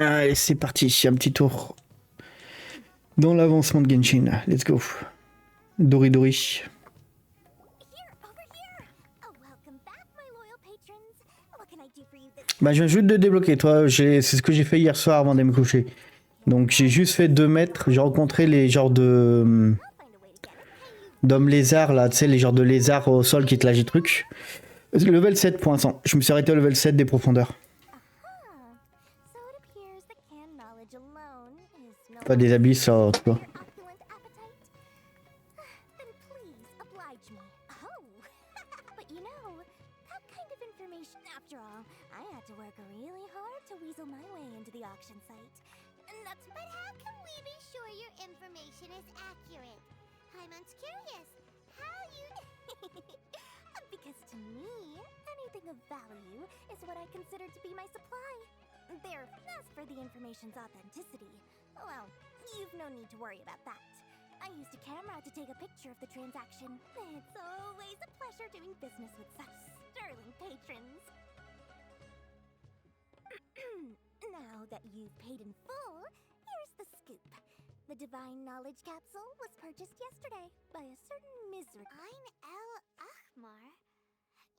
Allez, c'est parti, un petit tour dans l'avancement de Genshin. Let's go. Dori Dori. Bah, je viens juste de débloquer, toi. C'est ce que j'ai fait hier soir avant de me coucher. Donc, j'ai juste fait 2 mètres. J'ai rencontré les genres de. D'hommes lézards, là. Tu sais, les genres de lézards au sol qui te lâchent des trucs. Level 7 pour l'instant. Je me suis arrêté au level 7 des profondeurs. Pas des abysses, en tout cas. Because to me, anything of value is what I consider to be my supply. There, as for the information's authenticity, well, you've no need to worry about that. I used a camera to take a picture of the transaction. It's always a pleasure doing business with such sterling patrons. Now that you've paid in full, here's the scoop. The Divine Knowledge Capsule was purchased yesterday by a certain misery. I'm El Ahmar.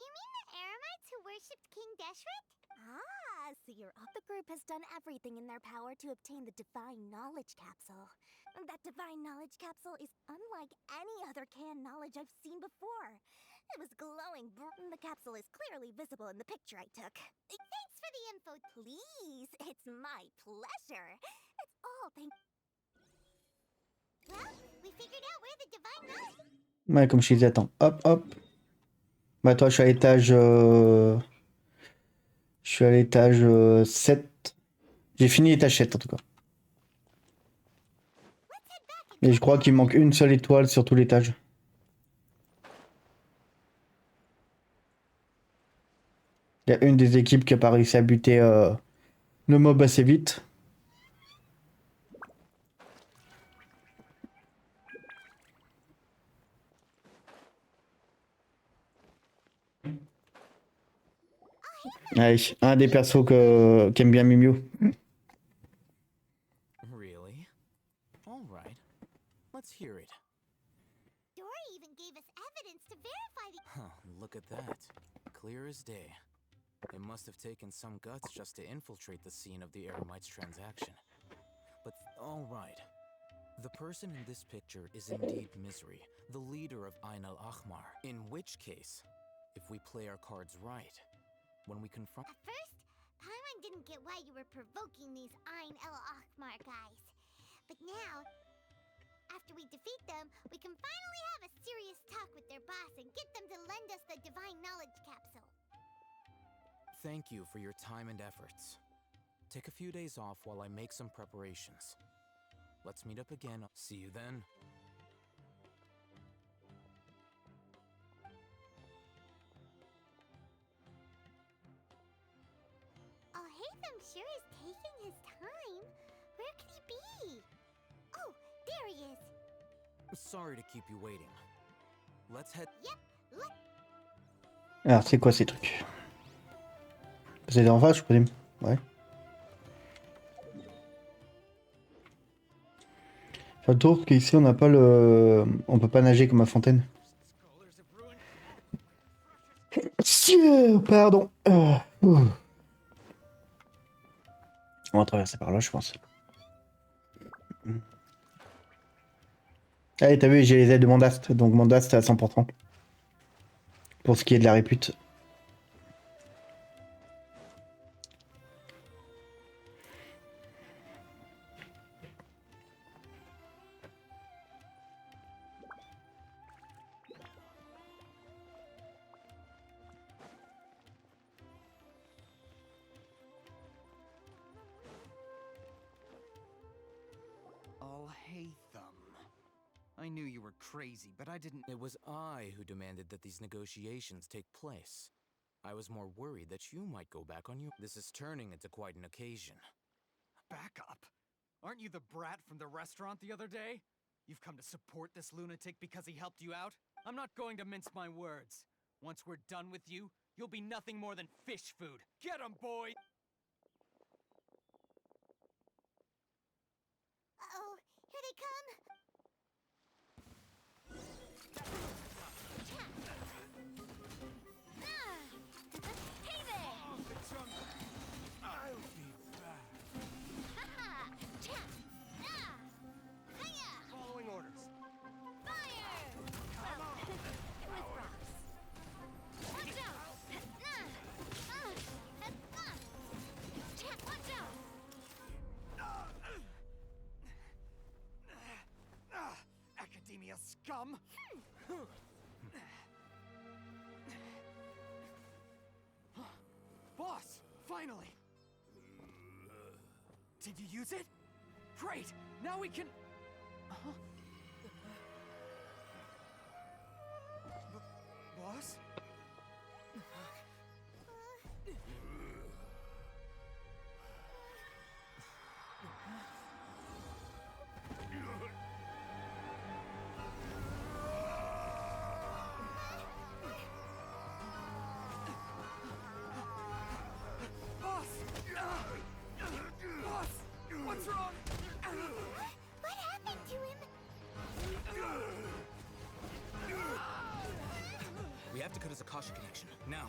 You mean the Eremites who worshipped King Deshret? Ah, so the group has done everything in their power to obtain the Divine Knowledge Capsule. That Divine Knowledge Capsule is unlike any other canned knowledge I've seen before. It was glowing. The capsule is clearly visible in the picture I took. Thanks for the info, please. It's my pleasure. It's all thank. Well, we figured out where the Divine Knowledge. Ouais, comme je disais, attends. Hop, hop. Bah, toi, je suis à l'étage. Je suis à l'étage 7. J'ai fini l'étage 7 en tout cas. Et je crois qu'il manque une seule étoile sur tout l'étage. Il y a une des équipes qui a pas réussi à buter le mob assez vite. Allez, un des persos qu'aime bien Mimio. Really? All right. Let's hear it. Dory even gave us evidence to verify the. Huh, look at that. Clear as day. It must have taken some guts just to infiltrate the scene of the Eremites transaction. But all right. The person in this picture is indeed Misery, the leader of Ain al-Ahmar. In which case, if we play our cards right, when we confront... At first, Paimon didn't get why you were provoking these Ain el-Ahmar guys. But now, after we defeat them, we can finally have a serious talk with their boss and get them to lend us the Divine Knowledge Capsule. Thank you for your time and efforts. Take a few days off while I make some preparations. Let's meet up again. See you then. Oh, Haytham sure is taking his time. Where could he be? Oh, there he is. Sorry to keep you waiting. Let's head... Yep, look. Alors, c'est quoi ces trucs? C'est en face, je présume. Ouais. Faire le tour, parce qu'ici, on n'a pas le... On peut pas nager comme à Fontaine. Pardon. On va traverser par là, je pense. Allez, t'as vu, j'ai les aides de Mandast, donc Mandast à 100%. Pour ce qui est de la répute. I knew you were crazy, but I didn't... It was I who demanded that these negotiations take place. I was more worried that you might go back on your... This is turning into quite an occasion. Back up! Aren't you the brat from the restaurant the other day? You've come to support this lunatic because he helped you out? I'm not going to mince my words. Once we're done with you, you'll be nothing more than fish food. Get him, boy! come. Hey there! I'll be back. Haha! Cha! Ah! Hiya! Following orders. Fire! Well, with rocks. Watch out! Cha! Watch out! Academia scum! Boss! Finally! Did you use it? Great! Now we can... Boss? Boss! Boss! What's wrong? What happened to him? We have to cut his Akasha connection, now.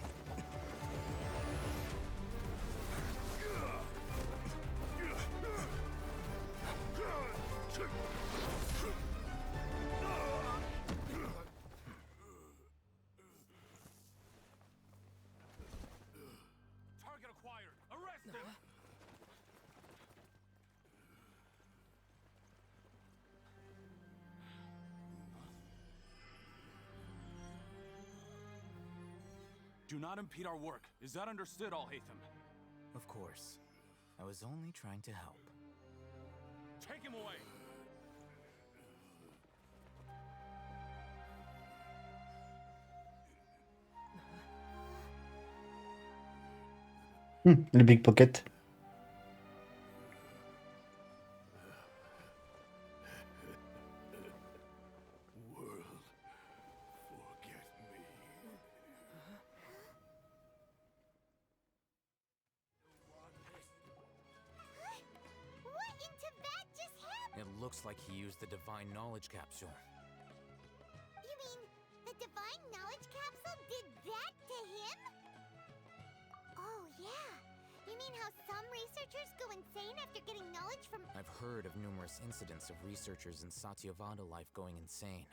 Target acquired. Arrest him. Do not impede our work. Is that understood, Al-Haytham? Of course. I was only trying to help. Take him away. Le Big Pocket. What in Tibet just happened? It looks like he used the divine knowledge capsule. You mean the divine knowledge capsule did that to him? Oh, yeah. You mean how some researchers go insane after getting knowledge from... I've heard of numerous incidents of researchers in Satyavada life going insane.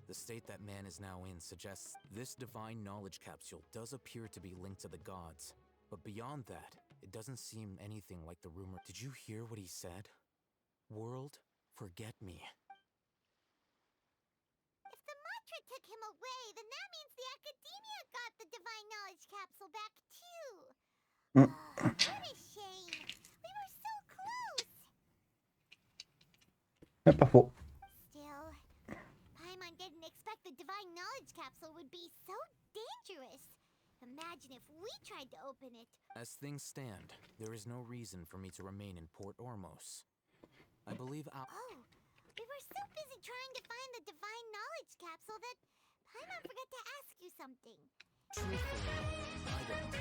The state that man is now in suggests this divine knowledge capsule does appear to be linked to the gods. But beyond that, it doesn't seem anything like the rumor. Did you hear what he said? World, forget me. If the mantra took him away, then that means the academia got the divine knowledge capsule back too. What a shame. We were so close. Ah, pas faux. Still, Paimon didn't expect the divine knowledge capsule would be so dangerous. Imagine if we tried to open it. As things stand, there is no reason for me to remain in Port Ormos. I believe Oh, we were so busy trying to find the divine knowledge capsule that Paimon forgot to ask you something. truthfully, I don't.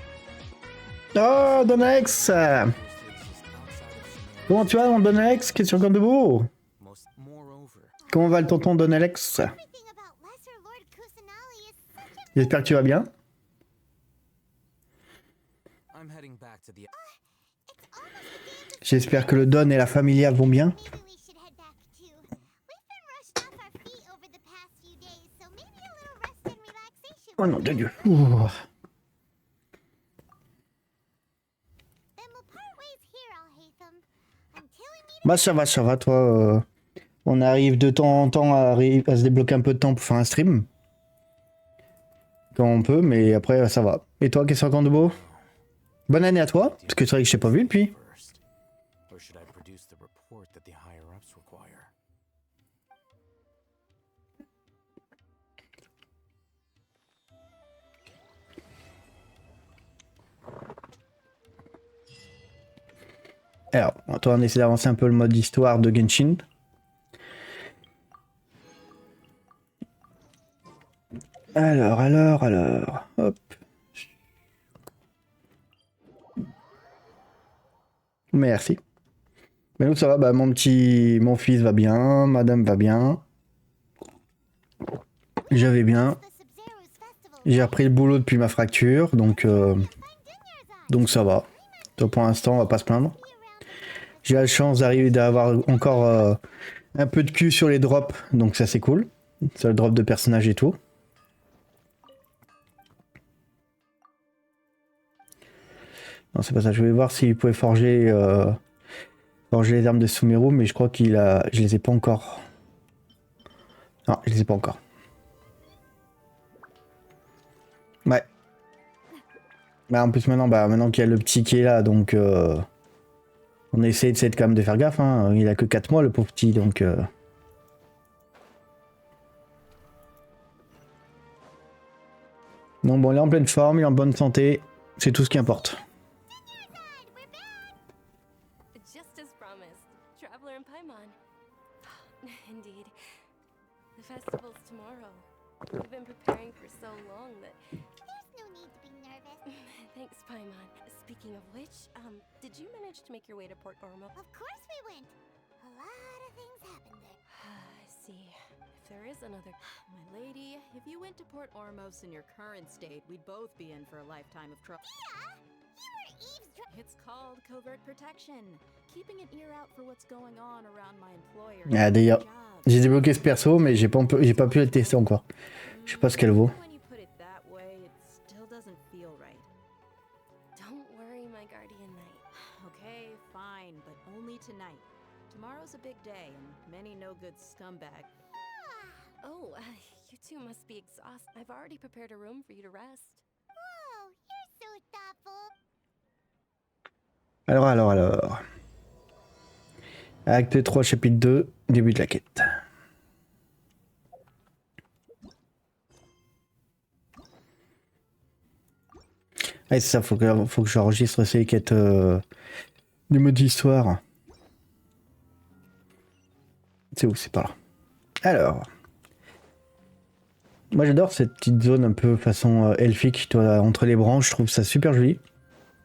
Oh, Donex! Appears to exist outside of Sumeria. Comment tu vas, mon Donex? Qu'est-ce que tu racontes de beau? Moreover, Comment va le tonton Donalex? Everything about Lesser Lord Kusanali is such a... J'espère que tu vas bien. I'm heading back to the. It's almost the day of the... J'espère que le Don et la familia vont bien. Maybe we should head back too. We've been rushed off our feet over the past few days, so maybe a little rest and relaxation... Oh nom de Dieu. Ouh. Then we'll part ways here, Al-Haytham. Until we meet... Bah ça va, toi. On arrive de temps en temps à se débloquer un peu de temps pour faire un stream. Quand on peut, mais après ça va. Et toi, qu'est-ce que tu racontes de beau? Bonne année à toi, parce que c'est vrai que je t'ai pas vu depuis. First, or should I produce the report that the higher ups require? Alors, toi on essaie d'avancer un peu le mode histoire de Genshin. Alors, hop. Merci. Mais nous, ça va, bah, mon fils va bien, madame va bien. J'avais bien. The Sub-Zero's festival. J'ai repris le boulot depuis ma fracture, donc ça va. Donc, pour l'instant, on va pas se plaindre. J'ai la chance d'avoir encore un peu de cul sur les drops, donc ça c'est cool. Sur le drop de personnages et tout. Non, c'est pas ça. Je voulais voir s'il pouvait forger les armes de Sumeru, mais je crois je les ai pas encore. Non, je les ai pas encore. Ouais. Bah, en plus maintenant qu'il y a le petit qui est là, donc on essaie de quand même de faire gaffe. Hein. Il a que 4 mois le pauvre petit, donc. Donc bon, il est en pleine forme, il est en bonne santé, c'est tout ce qui importe. Just as promised, Traveler and Paimon. Indeed. The festival's tomorrow. We've been preparing for so long that... There's no need to be nervous. Thanks, Paimon. Speaking of which, did you manage to make your way to Port Ormo? Of course we went. A lot of things happened there. I see. If there is another... My lady, if you went to Port Ormos in your current state, we'd both be in for a lifetime of trouble. Yeah, you were eavesdropping. It's called covert protection. Keeping an ear out for what's going on around my employer. Ah, d'ailleurs, j'ai débloqué ce perso, mais j'ai pas pu le tester encore. Je sais pas ce qu'elle vaut. When you put it that way, it still doesn't feel right. Don't worry, my guardian knight. Okay, fine, but only tonight. Tomorrow's a big day, and many no-good scumbags. Oh, you two must be exhausted. I've already prepared a room for you to rest. Whoa, you're so thoughtful. Alors. Acte 3, chapitre 2, début de la quête. Ah, c'est ça, faut que j'enregistre ces quêtes du mode histoire. C'est où? C'est par là. Alors. Moi j'adore cette petite zone un peu façon elfique, toi, entre les branches, je trouve ça super joli.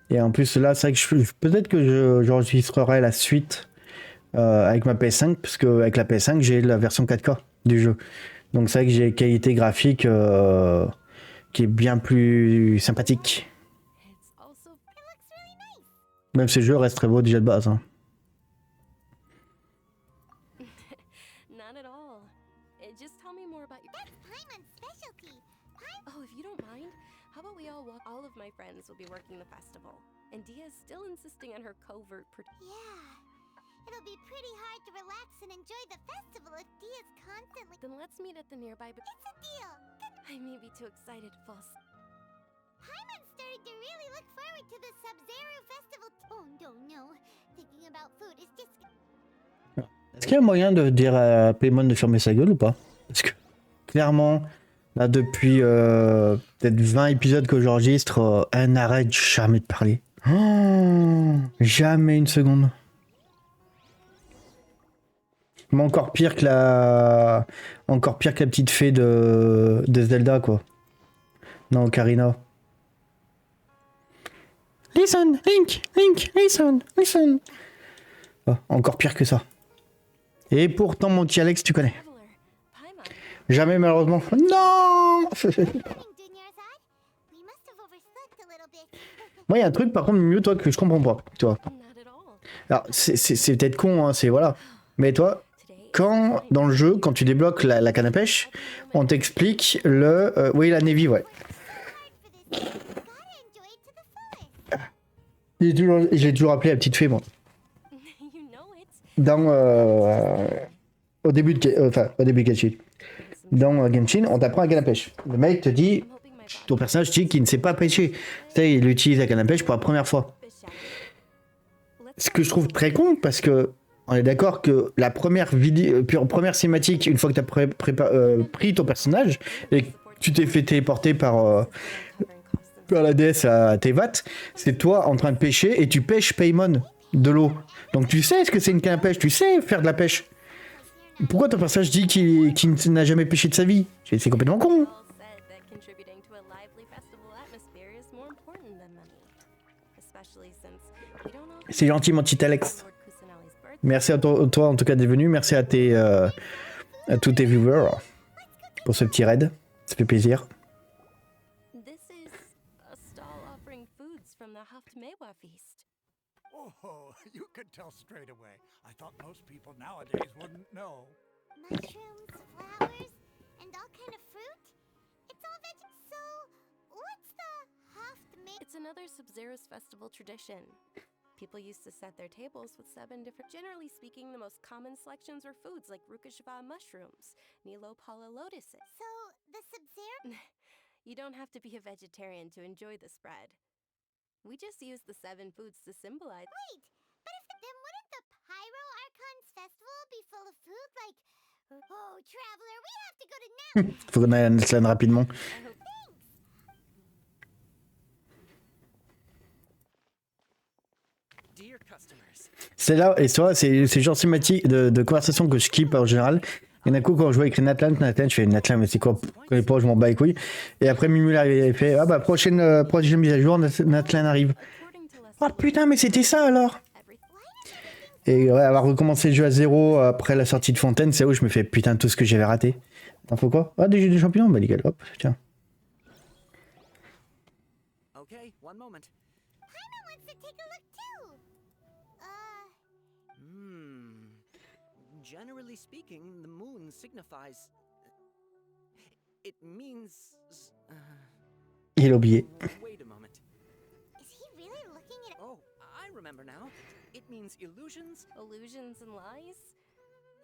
Et en plus là, c'est vrai que peut-être que j'enregistrerai la suite avec ma PS5, parce qu'avec la PS5 j'ai la version 4K du jeu. Donc c'est vrai que j'ai qualité graphique qui est bien plus sympathique. It's also... It looks really nice. Même si le jeu reste très beau déjà de base. Hein. Not at all. Just tell me more about your... That's Paimon's specialty. Oh, if you don't mind, how about we all walk... All of my friends will be working the festival. And Dia's still insisting on her covert... Yeah. It'll be pretty hard to relax and enjoy the festival if Dia's constantly... Then let's meet at the nearby... It's a deal. Good. I may be too excited, false... Paimon's starting to really look forward to the Sub-Zero festival. Oh, no. Thinking about food is just... Est-ce qu'il y a moyen de dire à Paimon de fermer sa gueule ou pas? Parce que clairement, là depuis peut-être 20 épisodes que j'enregistre, elle n'arrête jamais de parler. Oh, jamais une seconde. Mais encore pire que la petite fée de Zelda, quoi. Non, Karina. Listen, Link, listen. Oh, encore pire que ça. Et pourtant, mon petit Alex, tu connais. Traveler, Paimon. Jamais, malheureusement. Non. Morning, Dunyarzad. We must have overslept a little bit. Moi, il y a un truc, par contre, mieux, toi, que je comprends pas. Toi. Not at all. Alors, c'est peut-être con, hein, c'est voilà. Mais toi, Today is quand, fine. dans le jeu, quand tu débloques la canne à pêche, on t'explique oui, la Navy, ouais. For this, you gotta enjoy it to the fullest. Je l'ai toujours appelé la petite fée, moi. You know it. Dans, au début de Genshin. Dans Genshin, on t'apprend la canne à pêche. Le mec te dit, I'm hoping my ton personnage dit qu'il ne sait pas pêcher. Tu sais, il utilise la canne à pêche pour la première fois. fish out. Let's Ce que je trouve très con, parce que on est d'accord que la première vidéo, première cinématique, une fois que tu as pris ton personnage et que tu t'es fait téléporter par la déesse à Tevat, c'est toi en train de pêcher et tu pêches Paimon de l'eau. Donc tu sais ce que c'est une canne à pêche, tu sais faire de la pêche. Pourquoi ton personnage dit qu'il n'a jamais pêché de sa vie? C'est complètement con. all said that contributing to a lively festival atmosphere is more important than money. Especially since we don't all C'est gentil, mon petit Alex. Lord Kusanali's birthday Merci à toi en tout cas d'être venu. Merci à tous tes viewers pour ce petit raid. Ça fait plaisir. This is a stall offering foods from the Haftmewa feast. Oh, you could tell straight away. I thought most people nowadays wouldn't know. Mushrooms, flowers, and all kind of fruit? It's all veg. So, what's the Haftme? It's another Sub-Zero's festival tradition. People used to set their tables with 7 different... Generally speaking, the most common selections were foods like Rukashva mushrooms, Nilopala lotuses. So, the Sub-Zero? You don't have to be a vegetarian to enjoy the spread. We just use the 7 foods to symbolize... Wait, but if then wouldn't the Pyro Archons festival be full of food like... Oh, Traveler, we have to go to now! Faut qu'on aille à Natlan rapidement. I hope... Dear customers, C'est là, et toi, c'est le genre thématique de conversation que je kiffe en général. Et d'un coup, quand je vois écrit Natlan, je fais Natlan, mais c'est quoi? Je connais pas, je m'en bats les couilles. Et après, Mimul il fait ah bah prochaine mise à jour, Natlan arrive. According to Oh Leslie, putain, mais c'était ça alors! everything... Et ouais, avoir recommencé le jeu à 0 après la sortie de Fontaine, c'est où je me fais putain tout ce que j'avais raté. T'en faut quoi? Ah, des jeux de champions? Bah nickel, hop, tiens. okay, one moment. Paimon wants to take a look too! Generally speaking, the moon signifies... It means... Il a oublié. Wait a moment. Is he really looking at... Oh, I remember now. It means illusions? Illusions and lies?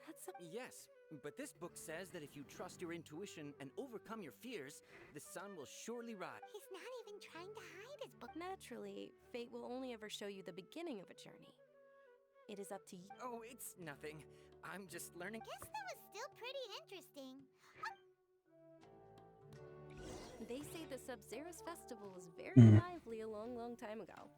That's a... Yes, but this book says that if you trust your intuition and overcome your fears, the sun will surely rise. He's not even trying to hide his book. Naturally, fate will only ever show you the beginning of a journey. It is up to you. Oh, it's nothing. I'm just learning. Guess that was still pretty interesting. They say the Sub-Zero's festival was very lively a long, long time ago.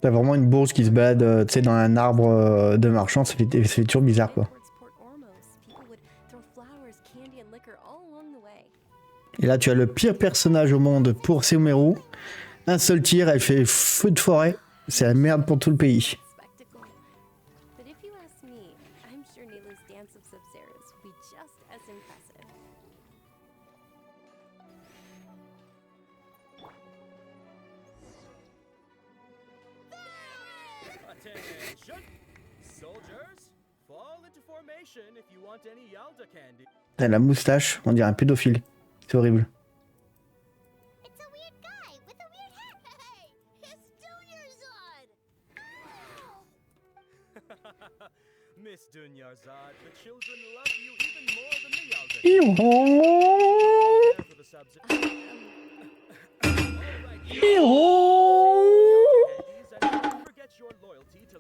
T'as vraiment une bourse qui se balade, tu sais, dans un arbre de marchand, ça fait toujours bizarre quoi. Towards Port Ormos, people would throw flowers, candy, and liquor all along the way. Et là, tu as le pire personnage au monde pour Seomeru. Un seul tir, elle fait feu de forêt. C'est la merde pour tout le pays. Spectacle. But if you ask me, I'm sure Nilu's dance of Sub-Zeros will be just as impressive. Attention! Soldiers, fall into formation if you want any Yalda candy. T'as la moustache, on dirait un pédophile. C'est horrible. It's a weird guy with a weird hat. Hey, it's Junior's on! Miss Dunyarzad, the children love you even more than the Yalda. There for the subs- Alright, and forget your loyalty to...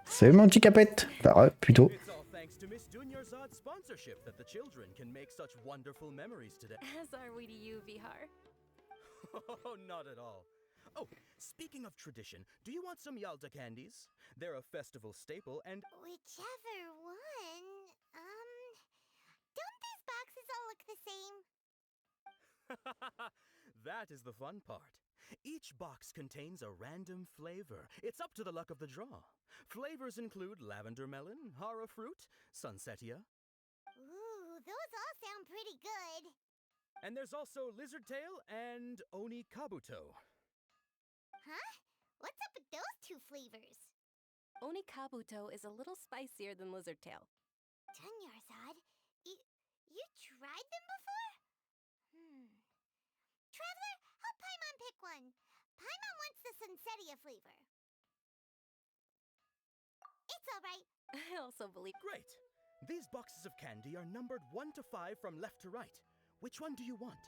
C'est mon petit capette. Enfin, ouais, plutôt. It's all thanks to Miss Dunyarzad's sponsorship that the children can make such wonderful memories today. As are we to you, Vihar. Oh, not at all. Oh, speaking of tradition, do you want some Yalda candies? They're a festival staple and... Whichever one. Don't these boxes all look the same? That is the fun part. Each box contains a random flavor. It's up to the luck of the draw. Flavors include lavender melon, hara fruit, sunsetia, Ooh, those all sound pretty good. and there's also lizard tail and oni kabuto. Huh? What's up with those two flavors? Oni Kabuto is a little spicier than Lizard Tail. Dunyarzad, you tried them before? Traveler, help Paimon pick one. Paimon wants the Sunsetia flavor. It's alright. I also believe... Great! These boxes of candy are numbered 1 to 5 from left to right. Which one do you want?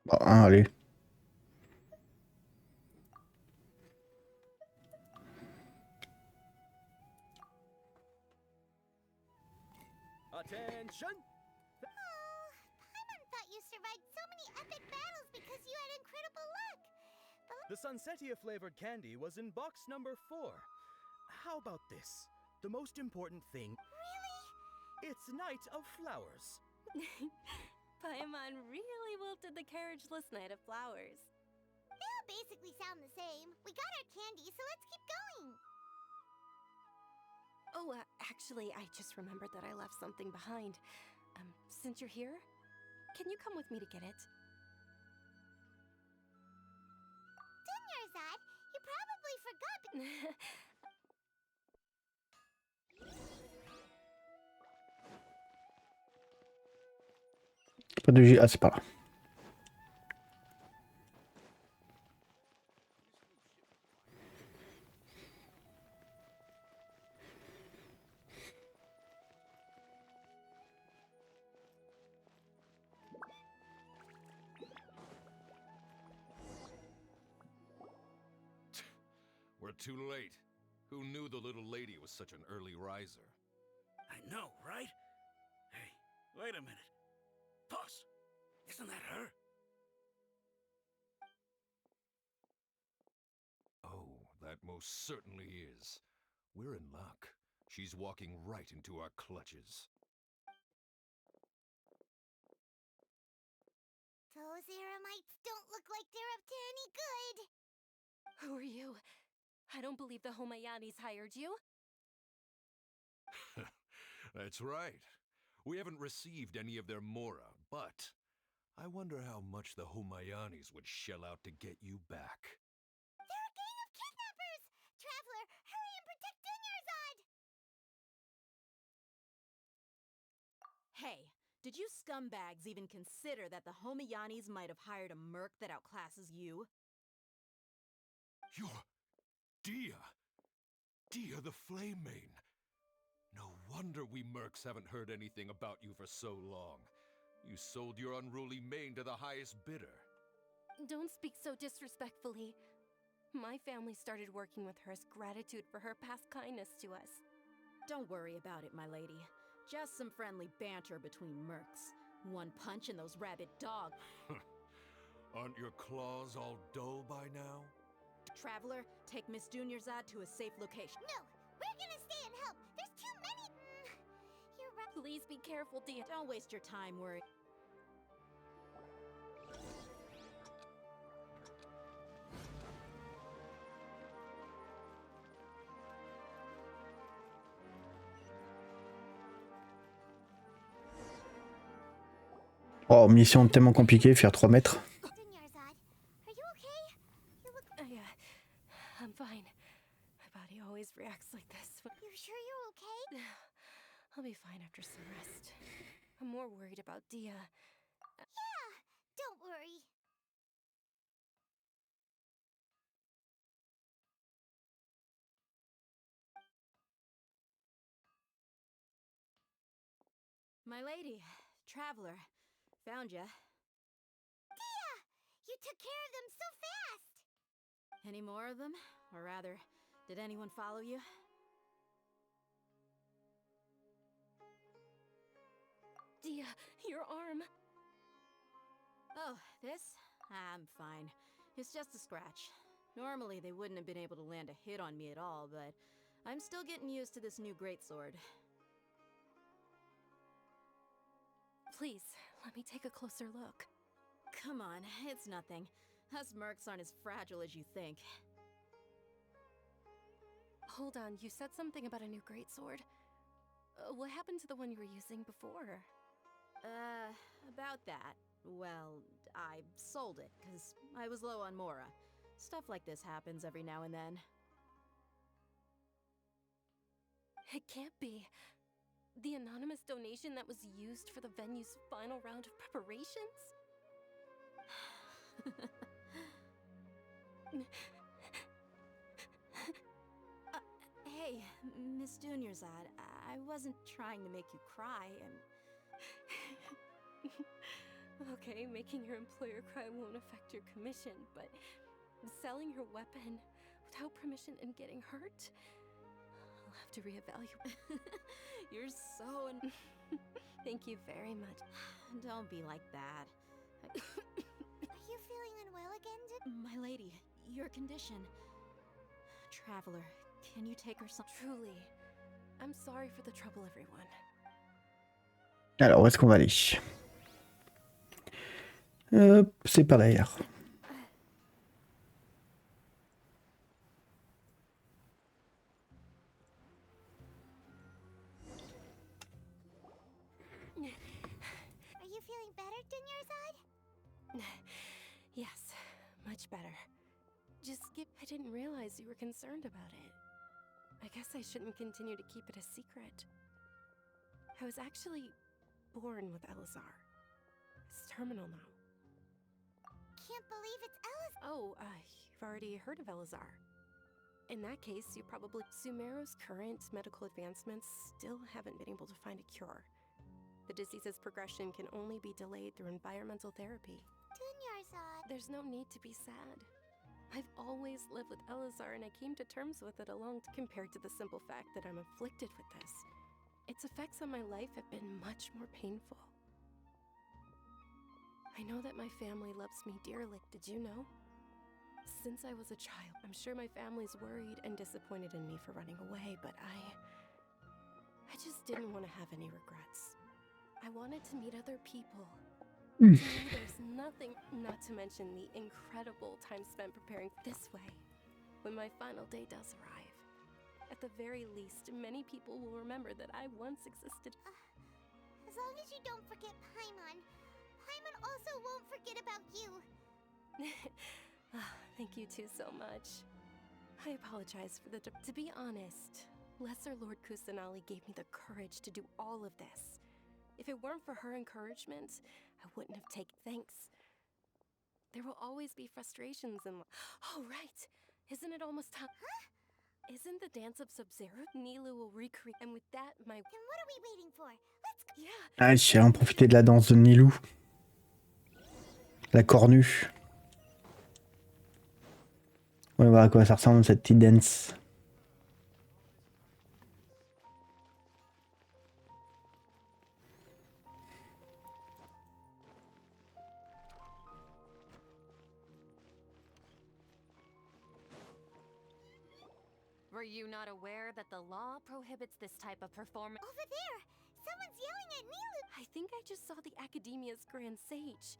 Bon, allez. Attention! Oh, Paimon thought you survived so many epic battles because you had incredible luck. But The Sunsetia flavored candy was in box number 4. How about this? The most important thing. really? It's Night of Flowers. Paimon really wilted the carriageless Night of Flowers. They all basically sound the same. We we got our candy, so let's keep going. Oh, actually, I just remembered that I left something behind. Since you're here, can you come with me to get it? Dunyarzad, you probably forgot. Pas de J. Ah, c'est pas là. We're too late. Who knew the little lady was such an early riser? I know, right? Hey, wait a minute. Boss, isn't that her? Oh, that most certainly is. We're in luck. She's walking right into our clutches. Those Eremites don't look like they're up to any good. Who are you? I don't believe the Homayanis hired you. That's right. We haven't received any of their mora, but I wonder how much the Homayanis would shell out to get you back. They're a gang of kidnappers! Traveler, hurry and protect Dunyarzad! Hey, did you scumbags even consider that the Homayanis might have hired a merc that outclasses you? You're Dia! Dia the Flame Main! No wonder we mercs haven't heard anything about you for so long. You sold your unruly mane to the highest bidder. Don't speak so disrespectfully. My family started working with her as gratitude for her past kindness to us. Don't worry about it, my lady. Just some friendly banter between mercs. One punch and those rabid dogs. Aren't your claws all dull by now? Traveler, take Miss Dunyarzad to a safe location. No, we're gonna stay and help. There's too many. You're right. Please be careful, dear. Don't waste your time worrying. Oh, mission tellement compliquée, faire 3 mètres. Dunyarzad, are you okay? You look. I'm fine. My body always reacts like this. You sure you're okay? I'll be fine after some rest. I'm more worried about Dia. Yeah, don't worry. My lady, Traveler, found ya. Dia! You took care of them so fast! Any more of them? Or rather, did anyone follow you? Dia, your arm. Oh, this? I'm fine. It's just a scratch. Normally, they wouldn't have been able to land a hit on me at all, but I'm still getting used to this new greatsword. Please, let me take a closer look. Come on, it's nothing. Us mercs aren't as fragile as you think. Hold on, you said something about a new greatsword. What happened to the one you were using before? About that. Well, I sold it, because I was low on mora. Stuff like this happens every now and then. It can't be. The anonymous donation that was used for the venue's final round of preparations? Hey, Miss Dunyarzad, I wasn't trying to make you cry, Okay, making your employer cry won't affect your commission, but selling your weapon without permission and getting hurt? I'll have to reevaluate. You're so Thank you very much. Don't be like that. Are you feeling unwell again? My lady, your condition. Traveler, can you take her some... Truly, I'm sorry for the trouble, everyone. Alors, où est-ce qu'on va aller? C'est par derrière. feeling better, Dunyarzad? Yes, much better. I didn't realize you were concerned about it. I guess I shouldn't continue to keep it a secret. I was actually born with Elazar. It's terminal now. Can't believe it's Elazar. Oh, you've already heard of Elazar. In that case, you probably... Sumeru's current medical advancements still haven't been able to find a cure. The disease's progression can only be delayed through environmental therapy. Dunyarzad. There's no need to be sad. I've always lived with Elazar and I came to terms with it compared to the simple fact that I'm afflicted with this. Its effects on my life have been much more painful. I know that my family loves me dearly. Did you know? Since I was a child, I'm sure my family's worried and disappointed in me for running away, but I just didn't want to have any regrets. I wanted to meet other people. To me, there's nothing, not to mention the incredible time spent preparing this way. When my final day does arrive, at the very least, many people will remember that I once existed. As long as you don't forget Paimon, Paimon also won't forget about you. Thank you two so much. I apologize for the... To be honest, Lesser Lord Kusanali gave me the courage to do all of this. If it weren't for her encouragement, I wouldn't have taken... Thanks. There will always be frustrations and... Oh, right! Isn't it almost time? Huh? Isn't the dance of Sub-Zero? Nilou will recreate... And with that, my... Then what are we waiting for? Let's go! Yeah! Ah, j'ai en profité de la danse de Nilou. La cornue. On va voir à quoi ça ressemble cette petite dance. Were you not aware that the law prohibits this type of performance? Over there! Someone's yelling at Nilou! I think I just saw the Academia's Grand Sage.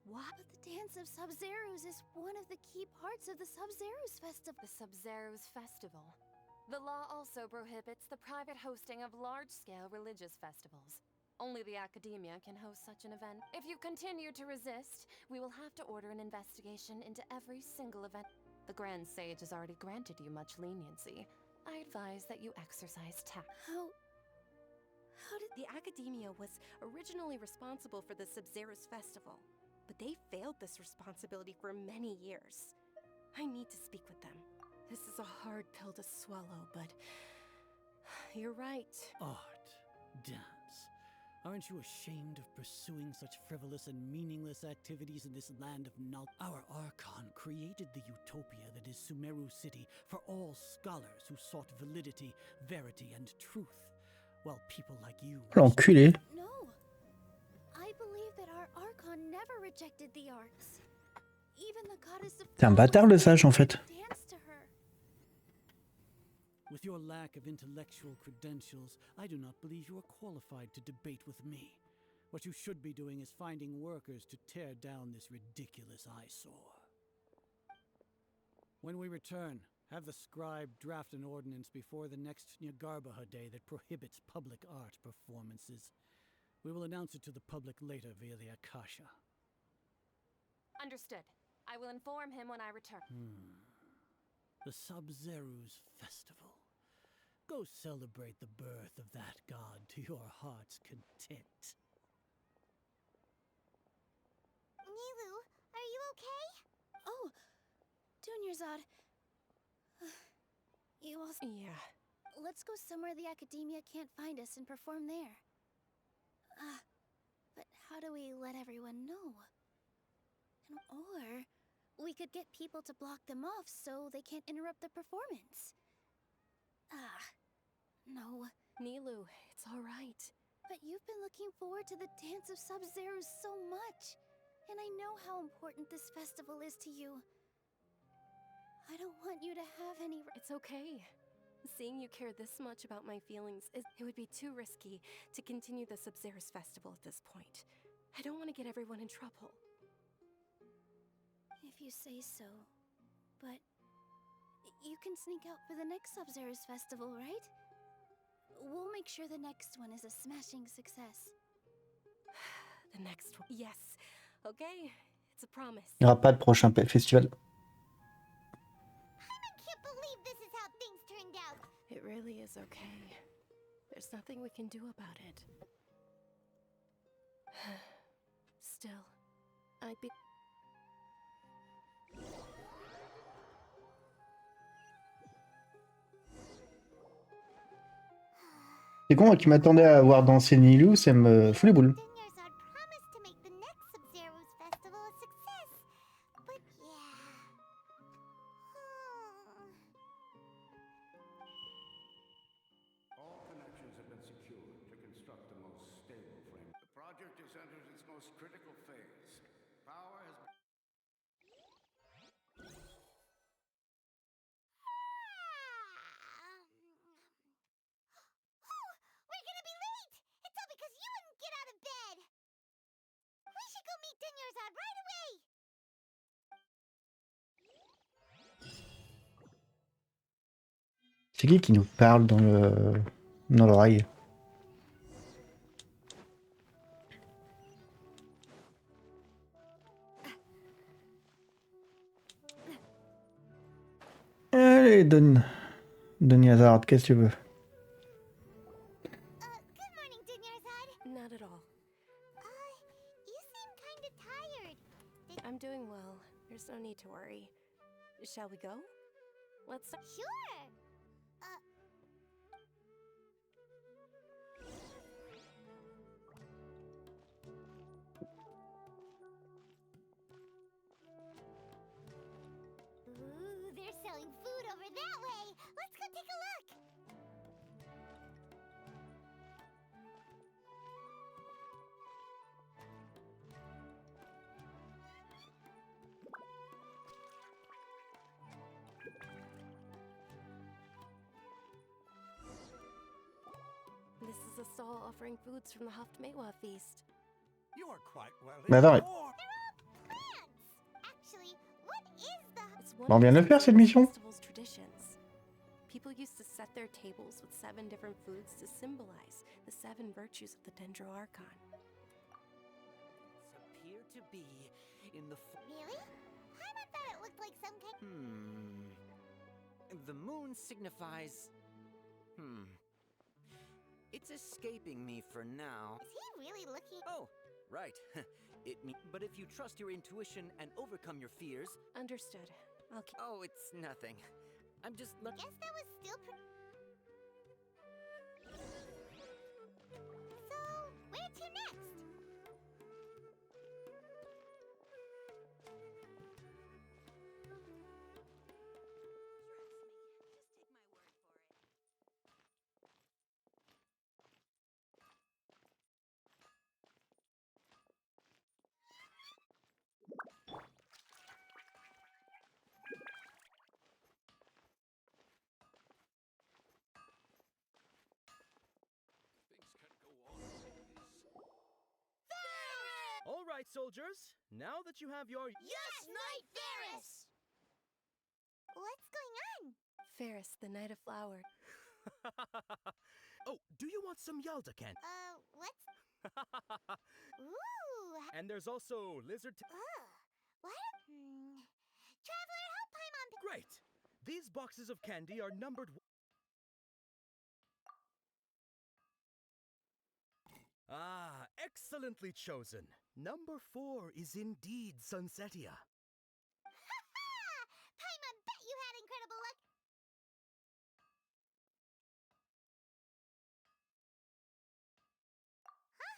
What? But the Dance of Sub-Zeros is one of the key parts of the Sub-Zeros Festival. The Sub-Zeros Festival. The law also prohibits the private hosting of large-scale religious festivals. Only the Academia can host such an event. If you continue to resist, we will have to order an investigation into every single event. The Grand Sage has already granted you much leniency. I advise that you exercise tact. How did... The Academia was originally responsible for the Sub-Zeros Festival, but they failed this responsibility for many years. I need to speak with them. This is a hard pill to swallow, but... You're right. Art, dance. Aren't you ashamed of pursuing such frivolous and meaningless activities in this land of knowledge? Our Archon created the utopia that is Sumeru City for all scholars who sought validity, verity, and truth, while people like you... L'enculé. No! I believe that our Archon never rejected the arts. Even the goddess of... C'est un bâtard le sage en fait. Dance to her. With your lack of intellectual credentials, I do not believe you are qualified to debate with me. What you should be doing is finding workers to tear down this ridiculous eyesore. When we return, have the scribe draft an ordinance before the next Nyargarbaha Day that prohibits public art performances. We will announce it to the public later via the Akasha. Understood. I will inform him when I return. The Sub-Zero's Festival. Go celebrate the birth of that god to your heart's content. Nilou, are you okay? Oh, Dunyarzad. You also... Yeah. Let's go somewhere the Academia can't find us and perform there. But how do we let everyone know? Or we could get people to block them off so they can't interrupt the performance. No. Nilou, it's all right. But you've been looking forward to the Dance of Sub-Zeros so much. And I know how important this festival is to you. I don't want you to have any... It's okay. Seeing you care this much about my feelings, it would be too risky to continue the Sub-Zeros Festival at this point. I don't want to get everyone in trouble. If you say so. But... you can sneak out for the next Sub-Zeros Festival, right? We'll make sure the next one is a smashing success. The next one. Yes. Okay. It's a promise. Il n'y aura pas de prochain festival. I can't believe this is how things turned out. It really is okay. There's nothing we can do about it. Still, I'd be... C'est con, moi qui m'attendais à voir danser Nilou, ça me fout les boules. Dinyarzad promised to make the next Sub-Zero's festival a success. But yeah. All connections have been secured to construct the most stable frame. The project has entered its most critical phase. Power has been... We're gonna be late! It's all because you wouldn't get out of bed! We should go meet Dinyarzad right away! C'est qui nous parle dans l'oreille? Allez, donne hasard, qu'est-ce que tu veux? Good morning, Dinyarzad. Not at all. You seem kinda tired. I'm doing well. There's no need to worry. Shall we go? Let's... Sure! Ooh, they're selling food over that way. Let's go take a look. This is a stall offering foods from the Haft Mewa feast. You are quite well Mais attends, informed. Actually, what is the... It's one on of vient de the le faire cette mission. festival's traditions. People used to set their tables with 7 different foods to symbolize the 7 virtues of the Dendro Archon. Appear to be in the... Really? I thought it looked like some kind... The moon signifies... It's escaping me for now. Is he really looking... Oh, right. But if you trust your intuition and overcome your fears... Understood. I'll keep... Oh, it's nothing. I'm just... Guess that was still... So, where to next? All right, soldiers. Now that you have your... Yes, Knight Ferris! What's going on? Ferris, the Knight of Flower. Oh, do you want some Yalda Kent? What's... Ooh! And there's also lizard... What? Traveler, help Paimon... Great! These boxes of candy are numbered... Ah, excellently chosen. Number 4 is indeed Sunsetia. Paimon, bet you had incredible luck! Huh?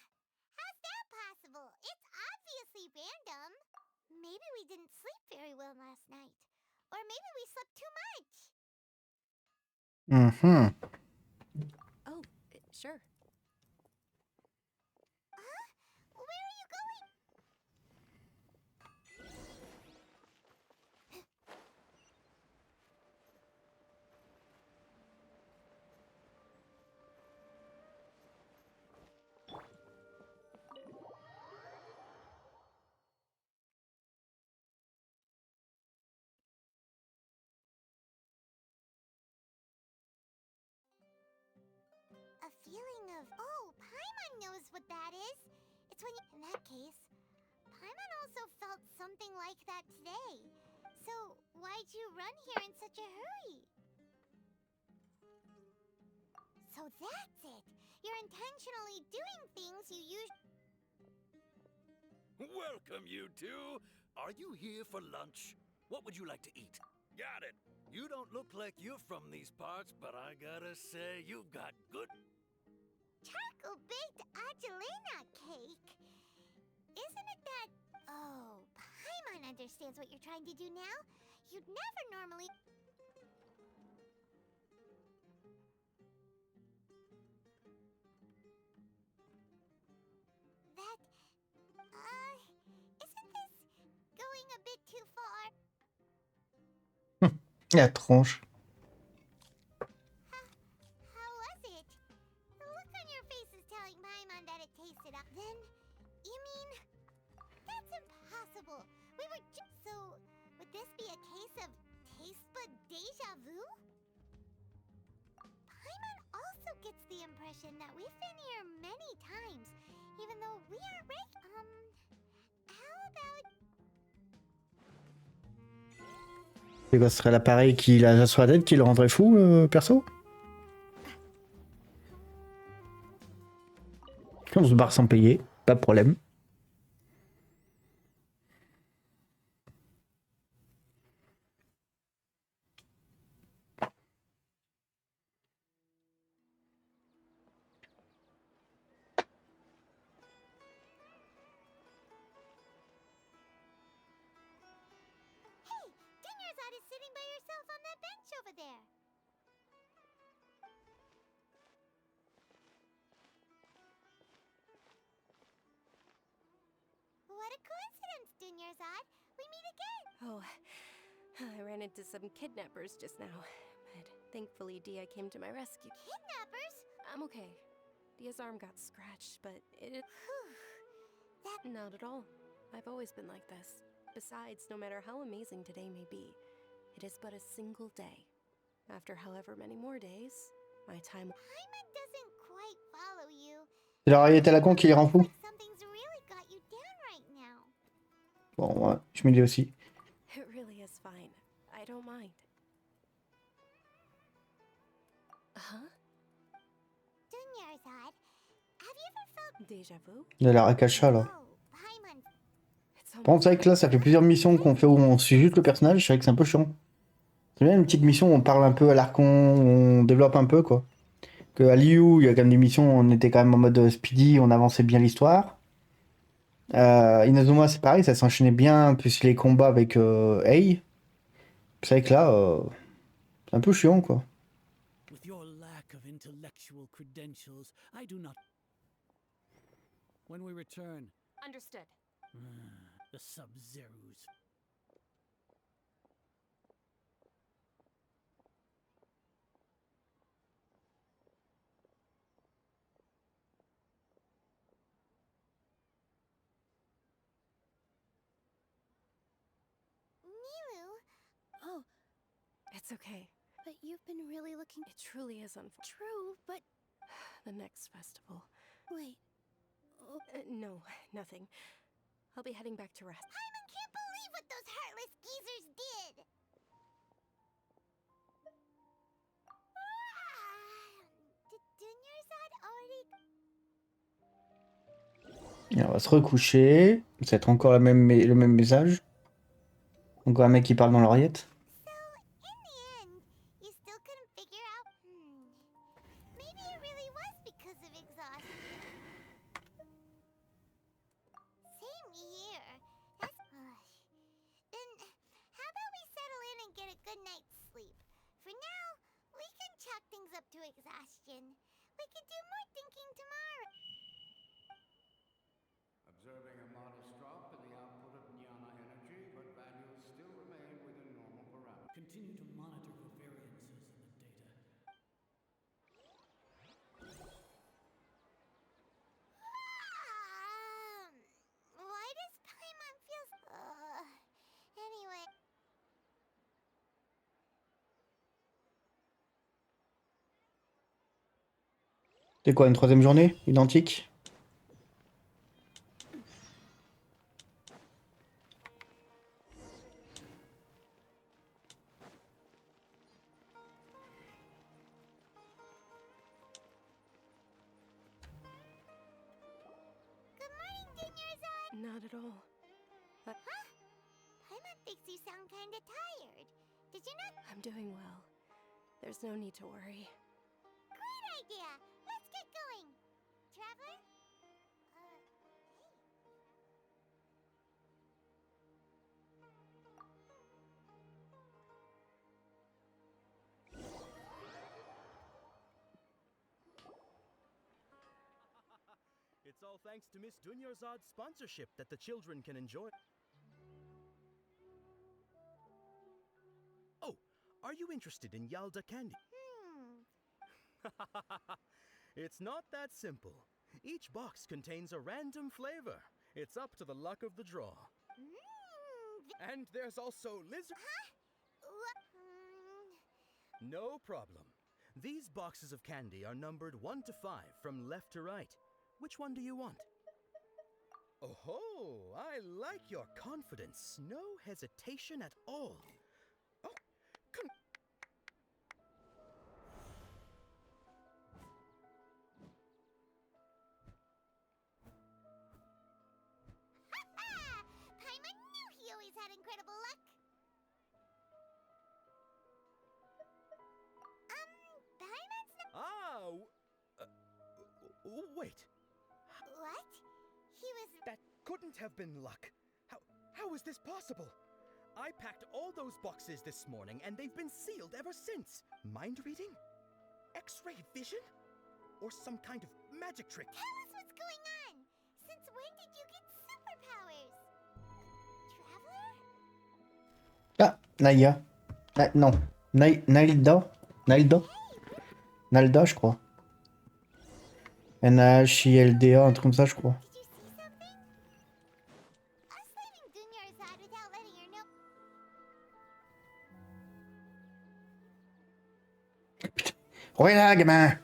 How's that possible? It's obviously random. Maybe we didn't sleep very well last night. Or maybe we slept too much. Oh, sure. Where are you going? A feeling of... Oh, Paimon knows what that is. It's That's when you... In that case, Paimon also felt something like that today. So, why'd you run here in such a hurry? So that's it! You're intentionally doing things you usually... Welcome, you two! Are you here for lunch? What would you like to eat? Got it! You don't look like you're from these parts, but I gotta say, you got good... Charcoal-baked Angelina cake! Isn't it that... Oh, Paimon understands what you're trying to do now. You'd never normally... That... isn't this going a bit too far? La tronche. How was it? The look on your face is telling Paimon that it tasted up. Then, you mean... That's impossible. We were just... So, would this be a case of taste bud deja vu? Paimon also gets the impression that we've been here many times, even though we aren't how about... C'est quoi, ce serait l'appareil qui a sur la tête qui le rendrait fou, perso? On se barre sans payer, pas de problème. Is sitting by yourself on that bench over there. What a coincidence, Dunyarzad. We meet again. Oh, I ran into some kidnappers just now, but thankfully Dia came to my rescue. Kidnappers? I'm okay. Dia's arm got scratched, but it... That... Not at all. I've always been like this. Besides, no matter how amazing today may be, it is but a single day. After however many more days, my time... Paimon doesn't quite follow you. C'est la variété à la con qui les rend fous. Something's really got you down right now. Bon, ouais, je me dis aussi. It really is fine. I don't mind. Huh? Dunyarzad, have you ever felt... Déjà vu? Il a l'air Akasha, là. Oh, Paimon. Bon, c'est vrai que là, ça fait plusieurs missions qu'on fait où on suit juste le personnage. C'est vrai que c'est un peu chiant. C'est bien une petite mission où on parle un peu à l'archon, on développe un peu, quoi. Que à Liu, il y a quand même des missions où on était quand même en mode speedy, on avançait bien l'histoire. Inazuma, c'est pareil, ça s'enchaînait bien, plus les combats avec Ei. C'est vrai que là, c'est un peu chiant, quoi. With your lack of intellectual credentials, I do not... When we return... Understood. The Sub-Zerus. Oh, It's okay. but you've been really looking... It truly is unfortunate. True, but... The next festival. Wait. Oh. No, nothing. I'll be heading back to rest. Paimon can't believe what those heartless geezers did! Did Dunyarzad already... Et on va se recoucher. Ça va être encore le même message. Encore un mec qui parle dans l'oreillette. So, in the end, you still couldn't figure out... Maybe it really was because of exhaustion. Same here. That's... Then, how about we settle in and get a good night's sleep? For now, we can chalk things up to exhaustion. We can do more thinking tomorrow. Observing a modest drop in the output of jnana energy, but values still remain within normal parameters. Continue to monitor for variances in the data. Why does Paimon feel... anyway... C'est quoi, une troisième journée? Identique? Not at all. Huh? Paimon thinks you sound kinda tired. Did you not? I'm doing well. There's no need to worry. Great idea! Let's get going! Traveler? Hey. It's all thanks to Miss Dunyarzad's sponsorship that the children can enjoy. Oh, are you interested in Yalda candy? It's not that simple. Each box contains a random flavor. It's up to the luck of the draw. And there's also lizard. No problem. These boxes of candy are numbered 1 to 5 from left to right. Which one do you want? Oh, I like your confidence. No hesitation at all. Oh, come. Paimon knew he always had incredible luck. Paimon's Wait. What? He was... That couldn't have been luck. How is this possible? I packed all those boxes this morning and they've been sealed ever since. Mind reading? X-ray vision? Or some kind of magic trick? Tell us what's going on! Since when did you get superpowers? Traveler? Ah, Naya. Non. Nalda, je crois. Nahilda, un truc comme ça, je crois. Did you see something? Us leaving Dunyarzad without letting her know... Regarde, gamin!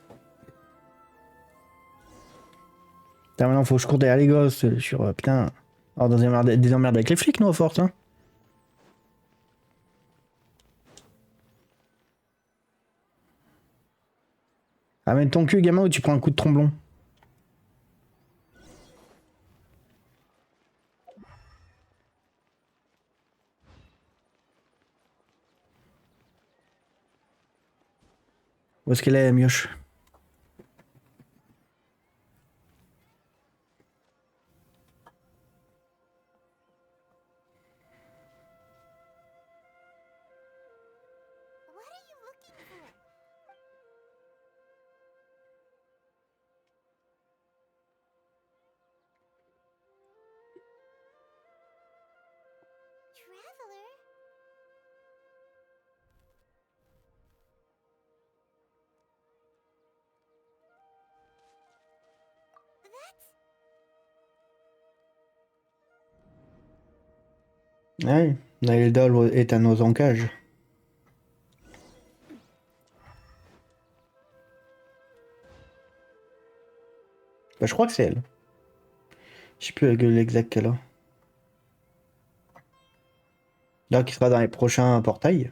Putain, maintenant, faut que je cours derrière les gosses sur... putain... Alors, des emmerdes avec les flics, nous, à force, hein. Amène ton cul, gamin, ou tu prends un coup de tromblon. Où est-ce qu'elle est, mioche? What are you looking for? Traveler? That's... Ouais, Nahilda est à nos encages. Bah, je crois que c'est elle. Je sais plus l'exact qu'elle a. Là, qui sera dans les prochains portails.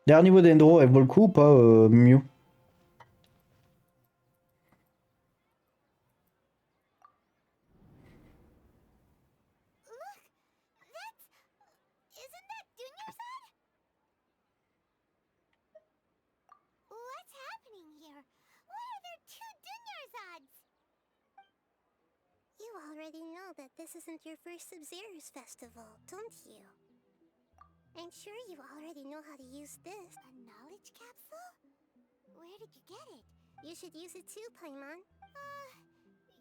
Dernier niveau d'Endro, elle vaut le coup ou pas, Mew? Look! That's... Isn't that Dunyarzad? What's happening here? Why are there 2 Dunyarzads? You already know that this isn't your first Sub-Zero's festival, don't you? I'm sure you already know how to use this. A knowledge capsule? Where did you get it? You should use it too, Paimon.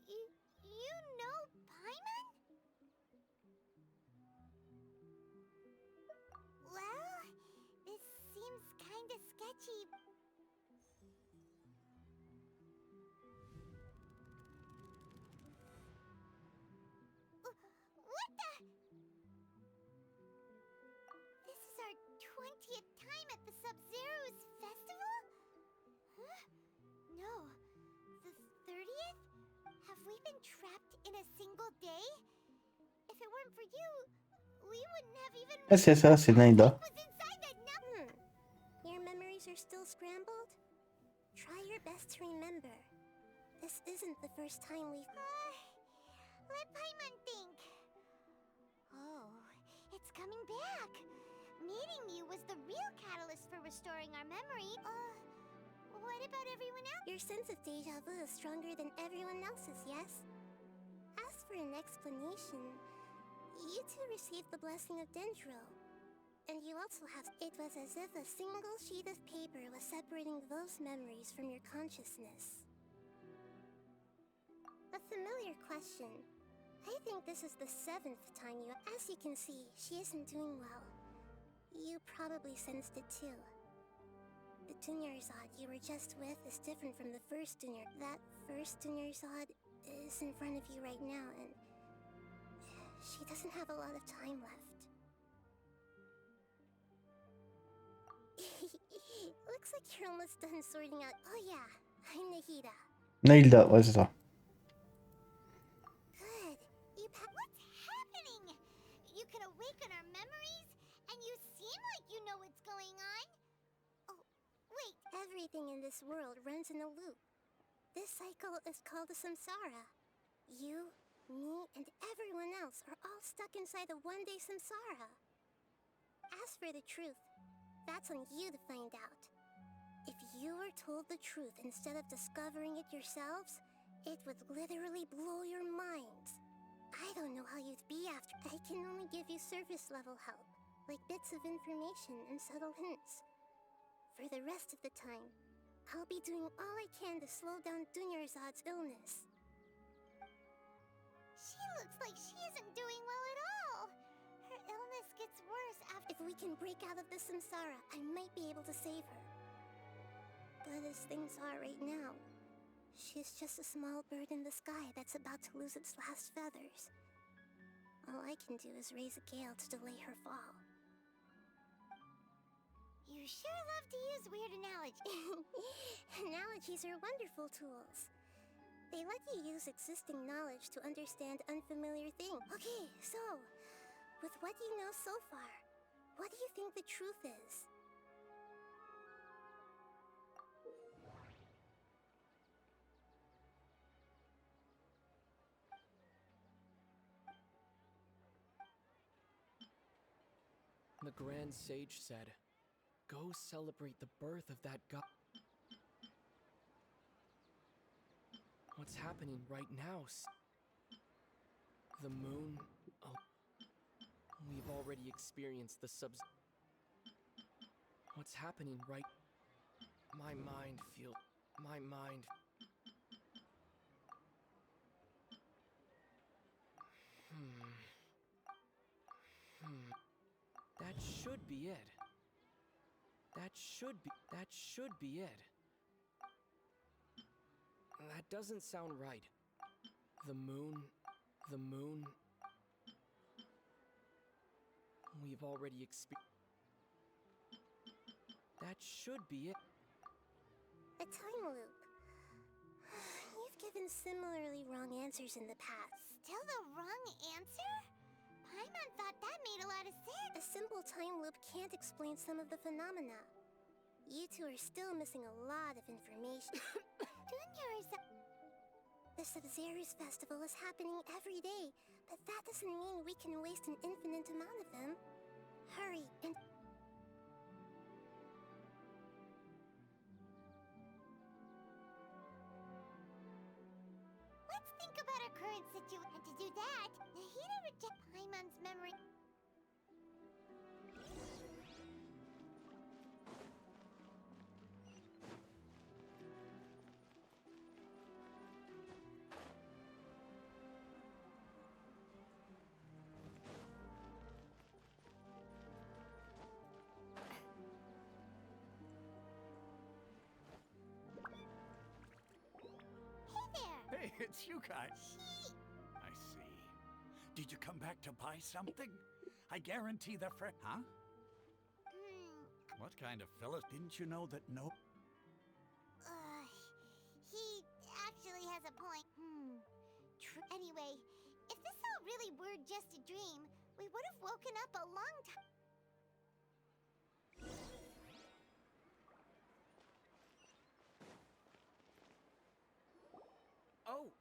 You know Paimon? Well, this seems kinda sketchy. What the? This is our 20th time at the Sub-Zero's festival? Huh? No. The 30th? Have we been trapped in a single day? If it weren't for you, we wouldn't have even... Ah, c'est ça, c'est Nahilda. Your memories are still scrambled? your best to remember. This isn't the first time we've... let Paimon think. Oh, it's coming back. Meeting you was the real catalyst for restoring our memory. What about everyone else? Your sense of deja vu is stronger than everyone else's, yes? As for an explanation, you two received the blessing of Dendro. And you also have... It was as if a single sheet of paper was separating those memories from your consciousness. A familiar question. I think this is the 7th time you... As you can see, she isn't doing well. You probably sensed it too. The Dunyarzad you were just with is different from the first Dunyar. That first Dunyarzad is in front of you right now, and... she doesn't have a lot of time left. Looks like you're almost done sorting out... Oh yeah, I'm Nahida. Nahida, ouais, c'est ça. Good. What's happening? You can awaken our memories, and you seem like you know what's going on. Oh, wait. Everything in this world runs in a loop. This cycle is called a samsara. You, me, and everyone else are all stuck inside a one-day samsara. As for the truth, that's on you to find out. If you were told the truth instead of discovering it yourselves, it would literally blow your minds. I don't know how you'd be after. I can only give you surface level help, like bits of information and subtle hints. For the rest of the time, I'll be doing all I can to slow down Dunyarzad's illness. She looks like she isn't doing well at all. Her illness gets worse after... If we can break out of the samsara, I might be able to save her. But as things are right now, she's just a small bird in the sky that's about to lose its last feathers. All I can do is raise a gale to delay her fall. You sure love to use weird analogies. Analogies are wonderful tools. They let you use existing knowledge to understand unfamiliar things. Okay, so, with what you know so far, what do you think the truth is? The Grand Sage said, "Go celebrate the birth of that god." What's happening right now? The moon... Oh. We've already experienced the subs... What's happening right... My mind feels... My mind... That should be it. That should be it. That doesn't sound right. The moon... We've already experienced... That should be it. A time loop. You've given similarly wrong answers in the past. Still the wrong answer? Paimon thought that made a lot of sense. A simple time loop can't explain some of the phenomena. You two are still missing a lot of information. The Sub-Zero's festival is happening every day, but that doesn't mean we can waste an infinite amount of them. Hurry, and... Let's think about our current situation. And to do that, Nahida rejects Paimon's memory. Hey, it's you guys. I see. Did you come back to buy something? I guarantee the Huh? What kind of fella? Didn't you know that no... He actually has a point. Anyway, if this all really were just a dream, we would have woken up a long time.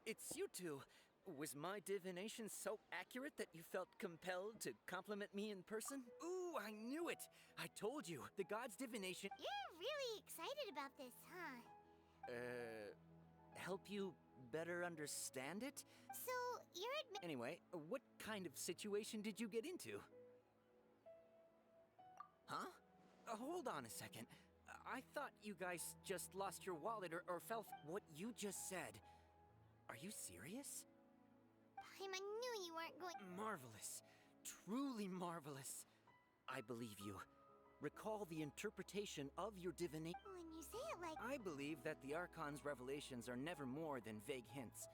it's you two. Was my divination so accurate that you felt compelled to compliment me in person? Ooh, I knew it! I told you, the god's divination— You're really excited about this, huh? Help you better understand it? So, you're Anyway, what kind of situation did you get into? Huh? Hold on a second. I thought you guys just lost your wallet or fell— What you just said. Are you serious? I knew you weren't going— Marvelous. Truly marvelous. I believe you. Recall the interpretation of your divination. When you say it like— I believe that the Archon's revelations are never more than vague hints.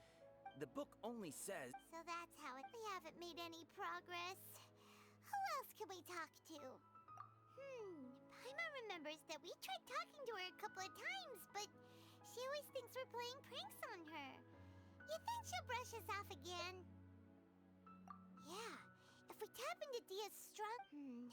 The book only says— So that's how it— We haven't made any progress. Who else can we talk to? Paimon remembers that we tried talking to her a couple of times, but she always thinks we're playing pranks on her. You think she'll brush us off again? Yeah, if we tap into Dia's strong—